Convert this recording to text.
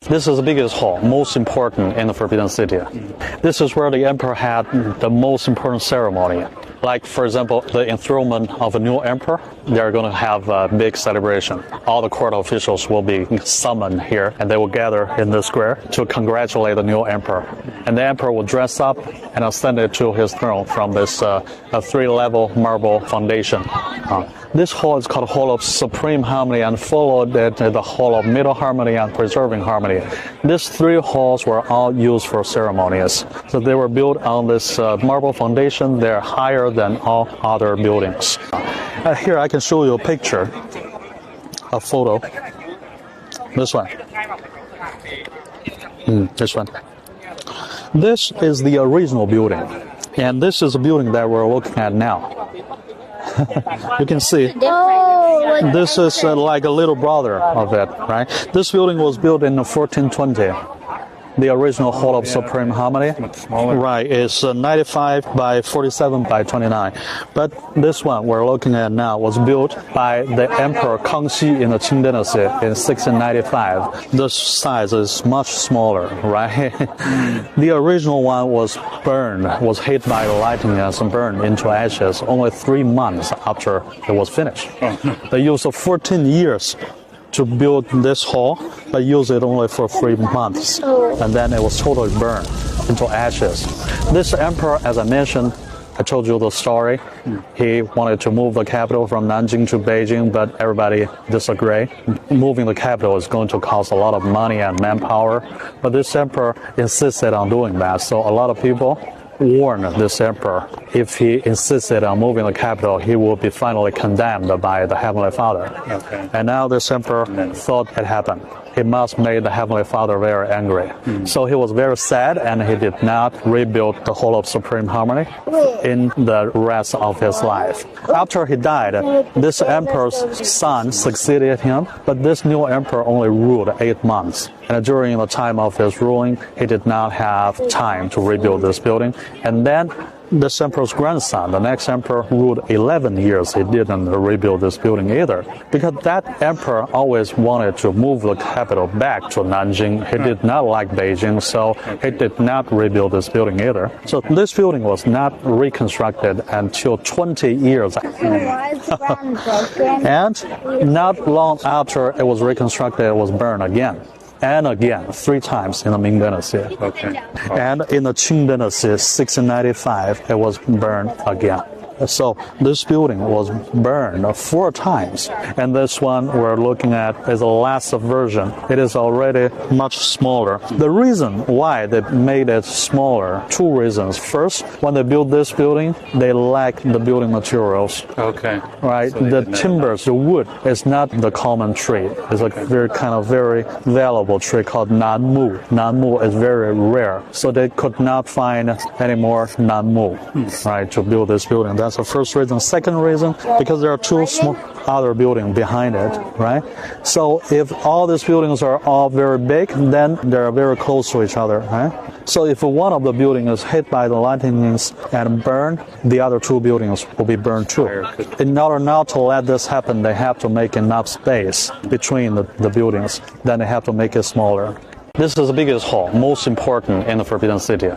This is the biggest hall, most important in the Forbidden City. This is where the emperor had the most important ceremony. Like, for example, the enthronement of a new emperor, they're going to have a big celebration. All the court officials will be summoned here, and they will gather in the square to congratulate the new emperor. And the emperor will dress up and ascend it to his throne from this three-level marble foundation. This hall is called Hall of Supreme Harmony, and followed it the Hall of Middle Harmony and Preserving Harmony. These three halls were all used for ceremonies. So they were built on this marble foundation. They're higher than all other buildings. Here I can show you a picture, a photo. This one. This one. This is the original building, and this is the building that we're looking at now. You can see this is like a little brother of it, right? This building was built in 1420. The original Hall of Supreme Harmony, right, is 95 by 47 by 29. But this one we're looking at now was built by the Emperor Kangxi in the Qing Dynasty in 1695. The size is much smaller, right? The original one was burned, was hit by the lightning and burned into ashes only 3 months after it was finished. They used 14 years to build this hall, but used it only for 3 months, and then it was totally burned into ashes. This emperor, as I mentioned, I told you the story. He wanted to move the capital from Nanjing to Beijing, but everybody disagreed. Moving the capital is going to cost a lot of money and manpower, but this emperor insisted on doing that. So a lot of people warned this emperor, if he insisted on moving the capital, he will be finally condemned by the Heavenly Father. Okay. And now this emperor thought it happened. He must make the Heavenly Father very angry. So he was very sad, and he did not rebuild the Hall of Supreme Harmony in the rest of his life. After he died, this emperor's son succeeded him, but this new emperor only ruled 8 months. And during the time of his ruling, he did not have time to rebuild this building. And then this emperor's grandson, the next emperor, ruled 11 years. He didn't rebuild this building either, because that emperor always wanted to move the capital back to Nanjing. He did not like Beijing, so he did not rebuild this building either. So this building was not reconstructed until 20 years. And not long after it was reconstructed, it was burned again. And again, 3 times in the Ming Dynasty. Okay. And in the Qing Dynasty, 1695, it was burned again. So this building was burned 4 times. And this one we're looking at is the last version. It is already much smaller. The reason why they made it smaller, 2 reasons. First, when they built this building, they lacked the building materials. Okay. Right? So the timbers, the wood, is not the common tree. It's a very valuable tree called nanmu. Nanmu is very rare. So they could not find any more nanmu, right, to build this building. That's the first reason. Second reason, because there are 2 small other buildings behind it, right? So if all these buildings are all very big, then they're very close to each other, right? So if one of the buildings is hit by the lightnings and burned, the other 2 buildings will be burned too. In order not to let this happen, they have to make enough space between the buildings. Then they have to make it smaller. This is the biggest hall, most important in the Forbidden City.